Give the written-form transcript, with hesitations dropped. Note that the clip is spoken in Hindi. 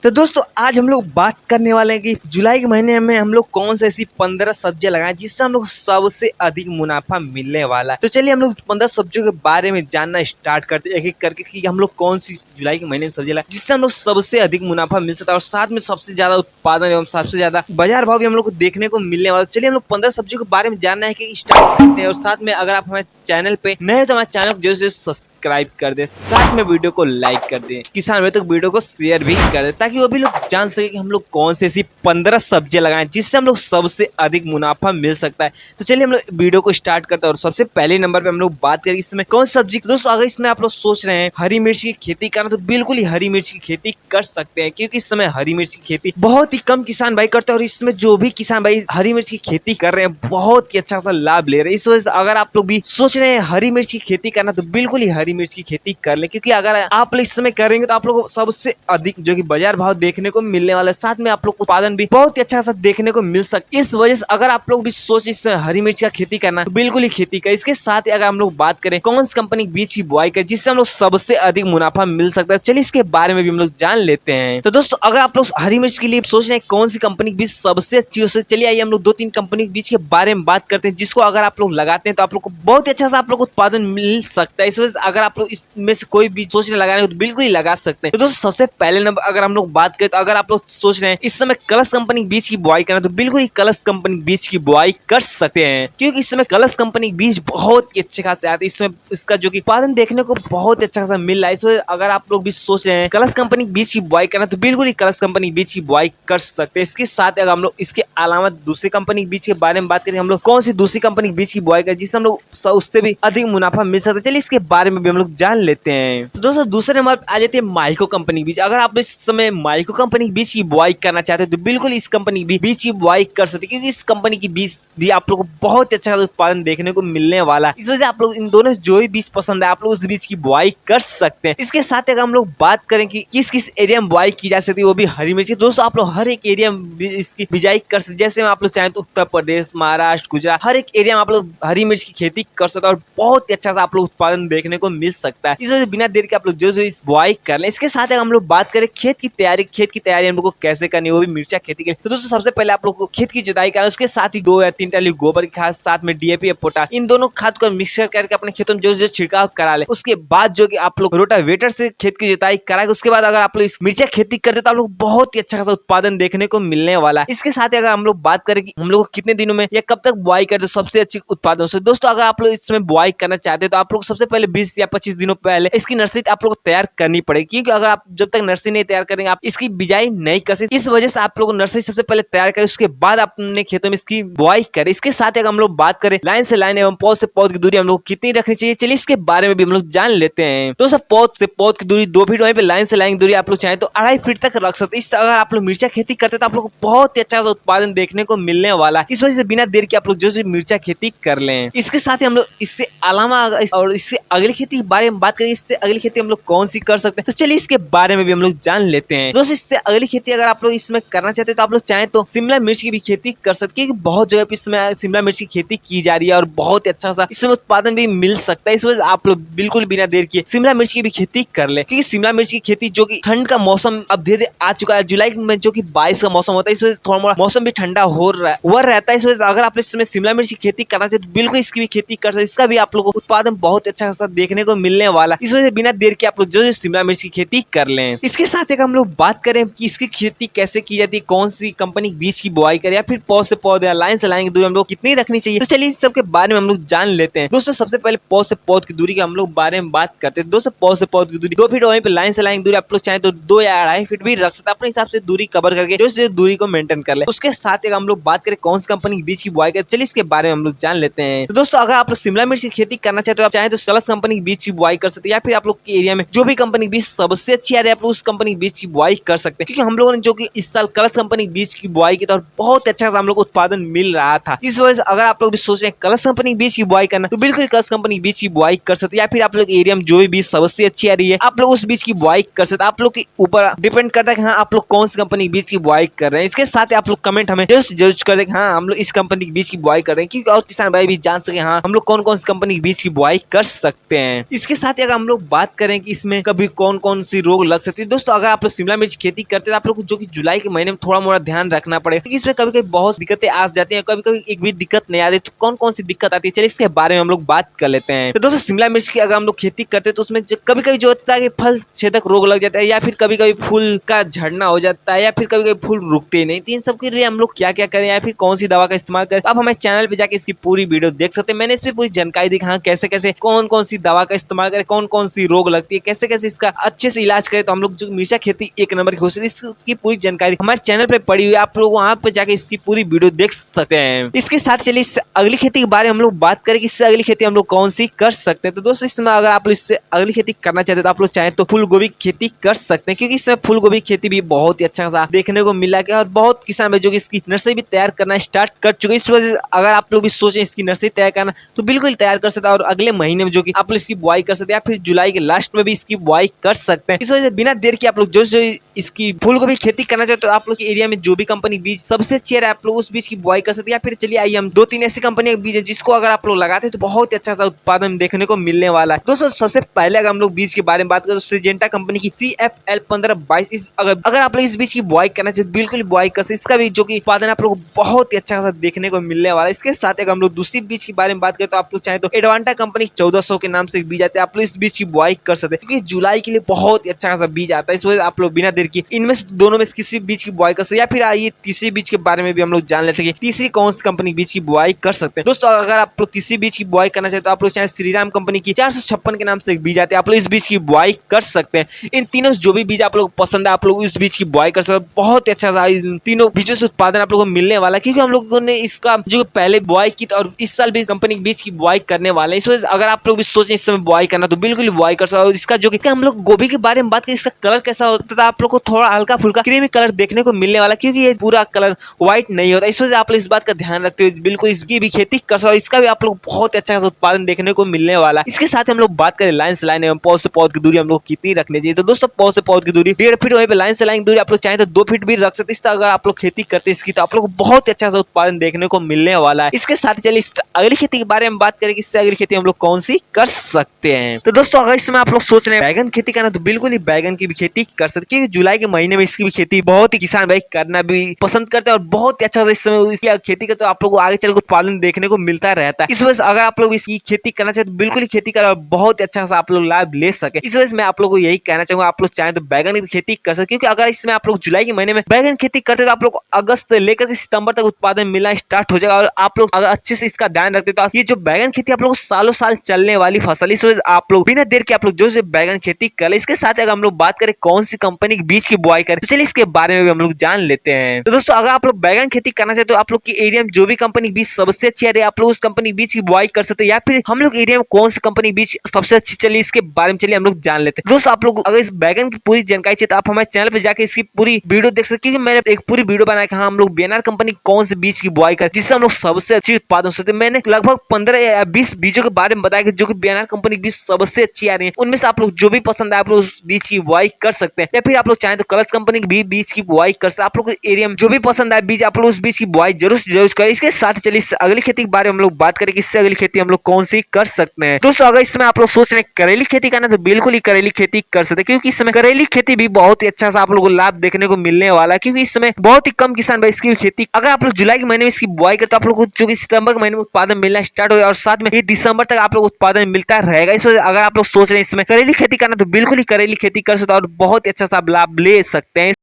तो दोस्तों आज हम लोग बात करने वाले हैं कि जुलाई के महीने में हम लोग कौन सी ऐसी 15 सब्जियां लगाएं जिससे हम लोग सबसे अधिक मुनाफा मिलने वाला है। तो चलिए हम लोग 15 सब्जियों के बारे में जानना स्टार्ट करते हैं एक एक करके कि हम लोग कौन सी जुलाई के महीने में सब्जी लगाएं जिससे हम लोग सबसे अधिक मुनाफा मिल सकता है और साथ में सबसे ज्यादा उत्पादन एवं सबसे ज्यादा बाजार भाव भी हम लोग को देखने को मिलने वाला। चलिए हम लोग 15 सब्जियों के बारे में जानना है कि स्टार्ट करते हैं। और साथ में अगर आप हमारे चैनल पे नए हैं तो हमारे चैनल को जरूर सब्सक्राइब कर दे, साथ में वीडियो को लाइक कर दे, किसान भाई तक वीडियो को शेयर भी कर दे ताकि वो भी लोग जान सके कि हम लोग कौन सी ऐसी 15 सब्जियां लगाएं जिससे हम लोग सबसे अधिक मुनाफा मिल सकता है। तो चलिए हम लोग वीडियो को स्टार्ट करते हैं। और सबसे पहले नंबर पे हम लोग बात करें इसमें कौन सी सब्जी। दोस्तों अगर इसमें आप लोग सोच रहे हैं हरी मिर्च की खेती करना तो बिल्कुल ही हरी मिर्च की खेती कर सकते हैं, क्योंकि इस समय हरी मिर्च की खेती बहुत ही कम किसान भाई करते हैं और इसमें जो भी किसान भाई हरी मिर्च की खेती कर रहे हैं बहुत ही अच्छा सा लाभ ले रहे हैं। इस वजह से अगर आप लोग भी सोच रहे हैं हरी मिर्च की खेती करना तो बिल्कुल ही हरी मिर्च की खेती कर ले, क्योंकि अगर आप लोग इस समय करेंगे तो आप लोग को सबसे अधिक जो कि बाजार भाव देखने को मिलने वाला है, साथ में आप लोग को उत्पादन भी बहुत ही अच्छा सा देखने को मिल सकता है। इस वजह से अगर आप लोग भी सोच इस समय हरी मिर्च का खेती करना तो बिल्कुल ही खेती करें। इसके साथ ही अगर हम लोग बात करें कौन सी कंपनी बीज की बुआई करें जिससे हम लोग सबसे अधिक मुनाफा मिल सकता है, चलिए इसके बारे में भी हम लोग जान लेते हैं। तो दोस्तों अगर आप लोग हरी मिर्च के लिए सोच रहे हैं कौन सी कंपनी बीज सबसे अच्छी हो सकती है, चलिए आइए हम लोग 2-3 कंपनी बीज के बारे में बात करते हैं जिसको अगर आप लोग लगाते हैं तो आप लोग को बहुत ही अच्छा सा आप लोग को उत्पादन मिल सकता है। इस वजह से अगर आप लोग इसमें से कोई भी सोच रहे लगाने तो बिल्कुल ही लगा सकते हैं। तो दोस्तों सबसे पहले नंबर अगर हम लोग बात करें तो अगर आप लोग सोच रहे हैं इस समय कलश कंपनी बीज की बुआई करना तो बिल्कुल ही कलश कंपनी बीज की बुआई कर सकते हैं, क्योंकि इस समय कलश कंपनी बीज बहुत ही अच्छे खासे आते हैं। इसमें इसका जो कि उत्पादन देखने को बहुत ही अच्छा खासा मिल रहा है। इसमें अगर आप लोग भी सोच रहे हैं कलश कंपनी बीज की बुआई करना तो बिल्कुल ही कलश कंपनी बीज की बुआई कर सकते हैं। इसके साथ अगर हम लोग इसके अलावा दूसरी कंपनी बीज के बारे में बात करें हम लोग कौन सी दूसरी कंपनी बीज की बुआई करें जिससे हम लोग उससे भी अधिक मुनाफा मिल सकता है, चलिए इसके बारे में भी हम लोग जान लेते हैं। तो दोस्तों दूसरे नंबर आ जाते हैं माइक्रो कंपनी बीज। अगर आप इस समय माइक्रो कंपनी बीज की बुआई करना चाहते हैं तो बिल्कुल इस कंपनी बीज की बुआई कर सकते हैं, क्योंकि इस कंपनी की बीज भी आप लोग को बहुत ही अच्छा उत्पादन देखने को मिलने वाला है। इस वजह से आप लोग इन दोनों जो भी बीज पसंद है आप लोग उस बीज की बुआई कर सकते हैं। इसके साथ अगर हम लोग बात करें कि किस किस एरिया में बुआई की जा सकती है वो भी हरी मिर्च। दोस्तों आप लोग हर एक एरिया में इसकी बिजाई कर सकते, जैसे आप लोग चाहें तो उत्तर प्रदेश, महाराष्ट्र, गुजरात हर एक एरिया में आप लोग हरी मिर्च की खेती कर सकते हैं और बहुत ही अच्छा सा आप लोग उत्पादन देखने को मिल सकता है। इस वजह से बिना देर के आप लोग जो इस बुआई कर ले। इसके साथ हम लोग बात करें खेत की तैयारी हम लोग को कैसे करनी है वो भी मिर्चा खेती के लिए। तो दोस्तों सबसे पहले आप लोग को खेत की जुताई करना, उसके साथ ही 2 या 3 टाली गोबर की खाद, साथ में डीएपी या पोटाश, इन दोनों खाद को मिक्सर करके अपने खेतों में जो छिड़काव करा ले। उसके बाद जो कि आप लोग रोटावेटर से खेत की जुताई कराएंगे। उसके बाद अगर आप लोग इस मिर्चा खेती करते तो आप लोग बहुत ही अच्छा खासा उत्पादन देखने को मिलने वाला है। इसके साथ अगर हम लोग बात करें कि हम लोग कितने दिनों में या कब तक बुआई करते सबसे अच्छी उत्पादन से, दोस्तों अगर आप लोग इसमें बुआई करना चाहते हैं तो आप लोग सबसे पहले 20 या 25 दिनों पहले इसकी नर्सरी आप लोग तैयार करनी पड़ेगी, क्योंकि अगर आप जब तक नर्सरी नहीं तैयार करेंगे आप इसकी बिजाई नहीं कर सकते। इस वजह से आप लोग नर्सरी सबसे पहले तैयार करें, उसके बाद अपने खेतों में इसकी बुआई करें। इसके साथ हम लोग बात करें लाइन से लाइन एवं पौध से पौध की दूरी हम लोग कितनी रखनी चाहिए, चलिए इसके बारे में भी हम लोग जान लेते हैं। दोस्तों पौध से पौध की दूरी 2 फीट, वहीं पे लाइन से लाइन की दूरी आप लोग चाहें तो 2.5 फीट तक रख सकते हैं। इस अगर आप लोग मिर्चा खेती करते तो आप लोग को बहुत ही अच्छा सा उत्पादन देखने को मिलने वाला है। इस वजह से बिना देर के आप लोग जो मिर्चा खेती कर लें। इसके साथ ही हम लोग इससे अलावा और इससे अगली खेती के बारे में बात करें, इससे अगली खेती हम लोग कौन सी कर सकते हैं तो चलिए इसके बारे में भी हम लोग जान लेते हैं। दोस्तों इससे अगली खेती अगर आप लोग इसमें करना चाहते हैं तो आप लोग चाहें तो शिमला मिर्च की भी खेती कर सकते हैं, क्योंकि बहुत जगह पे इसमें शिमला मिर्च की खेती की जा रही है और बहुत अच्छा सा इसमें उत्पादन भी मिल सकता है। इस वजह से आप लोग बिल्कुल बिना देर किए शिमला मिर्च की भी खेती कर ले, क्योंकि शिमला मिर्च की खेती जो कि ठंड का मौसम अब धीरे आ चुका है, जुलाई में जो कि 22 का मौसम होता है, इस वजह से थोड़ा मोड़ा मौसम भी ठंडा हो रहता है। इस वजह से अगर आप इसमें शिमला मिर्च की खेती करना चाहते तो बिल्कुल इसकी भी खेती कर सकते, इसका भी आप लोग को उत्पादन बहुत अच्छा खासा देखने को मिलने वाला। इस वजह से बिना देर के आप लोग जो शिमला मिर्च की खेती कर लें। इसके साथ एक हम लोग बात करें कि इसकी खेती कैसे की जाती है, कौन सी कंपनी बीज की बुआई करे या फिर पौध से पौध या लाइन से लाइन की दूरी हम लोग कितनी रखनी चाहिए, तो चलिए इस सब के बारे में हम लोग जान लेते हैं। दोस्तों सबसे पहले पौध से पौध की दूरी के हम लोग बारे में बात करते हैं। दोस्तों पौध से पौध की दूरी 2 फीट, वहीं पे लाइन से लाइन की दूरी आप लोग चाहें तो 2 या 2.5 फीट भी रख सकते हैं, अपने हिसाब से दूरी कवर करके जो दूरी को मेंटेन कर ले। उसके साथ एक हम लोग बात करें कौन सी कंपनी बीज की बुआई करे, चलिए इसके बारे में हम लोग जान लेते हैं। तो दोस्तों अगर आप लोग शिमला मिर्च की खेती करना चाहते हो आप चाहें तो कलश कंपनी बीज की बुआई कर सकते हैं, या फिर आप लोग के एरिया में जो भी कंपनी बीज सबसे अच्छी आ रही है आप लोग उस कंपनी बीज की बुआई कर सकते हैं, क्योंकि हम लोगों ने जो कि इस साल कलश कंपनी बीज की बुआई की और बहुत अच्छा हम लोग को उत्पादन मिल रहा था। इस वजह से अगर आप लोग भी सोच रहे हैं कलश कंपनी बीज की बुआई करना तो बिल्कुल कलश कंपनी बीज की बुआई कर सकते हैं, या फिर आप लोग एरिया में जो भी बीज सबसे अच्छी आ रही है आप आप लोग उस बीज की बुआई कर सकते हैं। आप लोग के ऊपर डिपेंड करता है कि हाँ आप लोग कौन सी कंपनी के बीज की बुआई कर रहे हैं। इसके साथ ही आप लोग कमेंट हमें जरूर कर दें हाँ हम लोग इस कंपनी के बीज की बुआई कर रहे हैं, क्योंकि और किसान भाई भी जान सके हाँ हम लोग कौन कौन सी कंपनी के बीज की बुआई कर सकते हैं। इसके साथ ही अगर हम लोग बात करें कि इसमें कभी कौन कौन सी रोग लग सकती है, दोस्तों अगर आप लोग शिमला मिर्च खेती करते हैं तो आप लोग को जो कि जुलाई के महीने में थोड़ा मोड़ा ध्यान रखना पड़ेगा, क्योंकि इसमें कभी कभी बहुत दिक्कतें आ जाती हैं, कभी कभी एक भी दिक्कत नहीं आती। तो कौन कौन सी दिक्कत आती है चलिए इसके बारे में हम लोग बात कर लेते हैं। तो दोस्तों शिमला मिर्च की अगर हम लोग खेती करते हैं तो उसमें कभी कभी जो होता है कि फल छेदक रोग लग जाता है, या फिर कभी कभी फूल का झड़ना हो जाता है, या फिर कभी कभी फूल रुकते नहीं। तो इन सब के लिए हम लोग क्या क्या करें या फिर कौन सी दवा का इस्तेमाल करें, आप हमारे चैनल पे जाके इसकी पूरी वीडियो देख सकते हैं। मैंने इसमें पूरी जानकारी दी हाँ कैसे कैसे कौन कौन सी दवा का इस्तेमाल करें, कौन कौन सी रोग लगती है, कैसे कैसे इसका अच्छे से इलाज करें। तो हम लोग जो मिर्चा खेती एक नंबर की हो सकती है इसकी पूरी जानकारी हमारे चैनल पे पड़ी हुई है, आप लोग वहाँ पे जाके इसकी पूरी वीडियो देख सकते हैं। इसके साथ चलिए इससे अगली खेती के बारे में हम लोग बात करें कि इससे अगली खेती हम लोग कौन सी कर सकते हैं। तो दोस्तों इसमें अगर आप लोग इससे अगली खेती करना चाहते हैं तो आप लोग चाहें तो फूल गोभी खेती कर सकते हैं, क्योंकि इसमें फूल गोभी खेती भी बहुत ही अच्छा सा देखने को मिला है और बहुत किसान भाई जो कि इसकी नर्सरी भी तैयार करना स्टार्ट कर चुके हैं। इस वजह से अगर आप लोग भी सोचें इसकी नर्सरी तैयार करना तो बिल्कुल तैयार कर सकते हैं, और अगले महीने में जो कि आप लोग इसकी बुआई कर सकते हैं, या फिर जुलाई के लास्ट में भी इसकी बुआई कर सकते हैं। इस वजह से बिना देर के आप लोग जो इसकी फूल गोभी खेती करना चाहते हो, आप लोग के एरिया में जो भी कंपनी बीज सबसे अच्छी है आप लोग उस बीज की बुआई कर सकते हैं। या फिर चलिए आइए हम 2-3 ऐसी कंपनी के बीज है जिसको अगर आप लोग लगाते हैं तो बहुत ही अच्छा सा उत्पादन देखने को मिलने वाला है। दोस्तों सबसे पहले अगर हम लोग बीज के बारे में बात करें तो सिजेंटा कंपनी की CFL 1522 अगर आप लोग इस बीज की बुआई करना चाहते बिल्कुल बुआई कर सकते। इसका भी जो कि उत्पादन आप लोग बहुत ही अच्छा सा देखने को मिलने वाला है। इसके साथ अगर हम लोग दूसरी बीज के बारे में बात करें तो आप लोग चाहे तो एडवांटा कंपनी 1400 के नाम से बीज आते हैं, आप लोग इस बीज की बुआई कर सकते हैं, क्योंकि जुलाई के लिए बहुत ही अच्छा खासा बीज आता है। इस वजह से आप लोग बिना देर की इनमें दोनों में किसी बीज की बुआई कर सकते हैं। या फिर आइए तीसरी बीज के बारे में भी हम लोग जान लेते हैं तीसरी कौन सी कंपनी बीज की बुआई कर सकते हैं। दोस्तों अगर आप लोग तीसरी बीज की बुआई करना चाहते तो आप लोग चाहे श्रीराम कंपनी की 456 के नाम से बीज आते हैं, आप लोग इस बीज की बुआई कर सकते हैं। इन तीनों जो भी बीज आप लोग पसंद है आप लोग इस बीज की बुआई कर सकते हैं। बहुत अच्छा सा इन तीनों बीजों से उत्पादन आप लोगों को मिलने वाला है, क्योंकि हम लोगों ने इसका जो पहले बुआई की और इस साल भी कंपनी बीज की बुआई करने वाले हैं। इस वजह से अगर आप लोग भी सोचें इस समय बुआई करना तो बिल्कुल बुआई कर सकते हैं। और इसका जो हम लोग गोभी के बारे में बात करें इसका कलर कैसा होता है, आप लोग को थोड़ा हल्का फुल्का क्रीमी कलर देखने को मिलने वाला, क्योंकि ये पूरा कलर व्हाइट नहीं होता। इस वजह से आप लोग इस बात का ध्यान रखते हुए बिल्कुल इसकी भी खेती कर सकते हो। इसका भी आप लोग बहुत अच्छा उत्पादन देखने को मिलने वाला है। इसके साथ हम लोग बात करें लाइन से लाइन एवं पौध से पौध की दूरी हम लोग कितनी रखनी चाहिए। तो दोस्तों पौध से पौध की दूरी 1.5 फीट, वहीं पे लाइन से लाइन की दूरी आप लोग चाहें तो 2 फीट भी रख सकते हैं। इस अगर आप लोग खेती करते हैं इसकी तो आप लोग को बहुत अच्छा सा उत्पादन देखने को मिलने वाला है। इसके साथ चलिए इस अगली खेती के बारे में बात करें कि इससे अगली खेती हम लोग कौन सी कर सकते हैं। तो दोस्तों अगर इसमें आप लोग सोच रहे हैं बैगन खेती करना तो बिल्कुल ही बैगन की भी खेती कर सकते, क्योंकि जुलाई के महीने में इसकी भी खेती बहुत ही किसान भाई करना भी पसंद करते हैं और बहुत ही अच्छा इस समय इसकी खेती करते तो आप लोग को आगे चलकर उत्पादन देखने को मिलता रहता है। इस वजह से अगर आप लोग इसकी खेती करना चाहते तो बिल्कुल ही खेती करें और बहुत ही अच्छा सा आप लोग लाभ ले सके। इस वजह से मैं आप लोग को यही कहना चाहूंगा आप लोग चाहें तो बैगन की खेती कर सकते, क्योंकि अगर इसमें आप लोग जुलाई के महीने में बैगन खेती करते तो आप लोग अगस्त से लेकर के सितंबर तक उत्पादन मिलना स्टार्ट हो जाएगा। और आप लोग अगर अच्छे से इसका ध्यान रखते तो ये जो बैगन खेती आप लोग सालों साल चलने वाली फसल। इस वजह से आप लोग बिना देर के आप लोग जो बैगन खेती कर। इसके साथ अगर हम लोग बात करें कौन सी कंपनी के बीज की बुआई करें तो चलिए इसके बारे में भी हम लोग जान लेते हैं। तो दोस्तों अगर आप लोग बैगन खेती करना चाहते तो आप लोग के एरिया में जो भी कंपनी बीज सबसे अच्छी है आप लोग उस कंपनी बीज की बुआई कर सकते हैं, या फिर हम लोग एरिया में कौन सी कंपनी बीज सबसे अच्छी चलिए इसके बारे में चलिए हम लोग जान लेते हैं। दोस्तों आप लोग अगर इस बैगन की पूरी जानकारी चाहिए तो आप हमारे चैनल पर जाकर इसकी पूरी वीडियो देख सकते हैं, क्योंकि मैंने एक पूरी वीडियो बनाया कि हाँ हम लोग बीएनआर कंपनी कौन से बीज की बुआई कर जिससे हम लोग सबसे अच्छी उत्पादन हो सकते हैं। मैंने लगभग 15 या 20 बीजों के बारे में बताया कि जो कि बीएनआर कंपनी बीज सबसे अच्छी आ रही है, उनमें से आप लोग जो भी पसंद है आप लोग उस बीज की बुआई कर सकते हैं। या फिर आप लोग चाहें तो कलर्स कंपनी की भी बीज की बुआई कर सकते हैं। आप लोग एरिया में जो भी पसंद है बीज आप लोग उस बीज की बुआई जरूर से जरूर करें। इसके साथ चलिए अगली खेती के बारे में हम लोग बात करें कि इससे अगली खेती हम लोग कौन सी कर सकते हैं। दोस्तों अगर इसमें आप लोग सोच रहे हैं करेली खेती करना तो बिल्कुल ही करेली खेती कर सकते हैं, क्योंकि इसमें करेली खेती भी बहुत ही अच्छा सा आप लोगों को लाभ देखने को मिलने वाला है, क्योंकि इसमें बहुत ही कम किसान भाई इसकी खेती अगर आप लोग जुलाई के महीने में इसकी बुआई करते तो आप लोग को जो कि सितंबर के महीने में उत्पादन मिलना स्टार्ट हो और साथ में ये दिसंबर तक आप लोग उत्पादन मिलता रहेगा। इस वजह अगर आप लोग सोच रहे हैं इसमें करेली खेती करना तो बिल्कुल ही करेली खेती कर सकते हैं और बहुत ही अच्छा सा लाभ ले सकते हैं।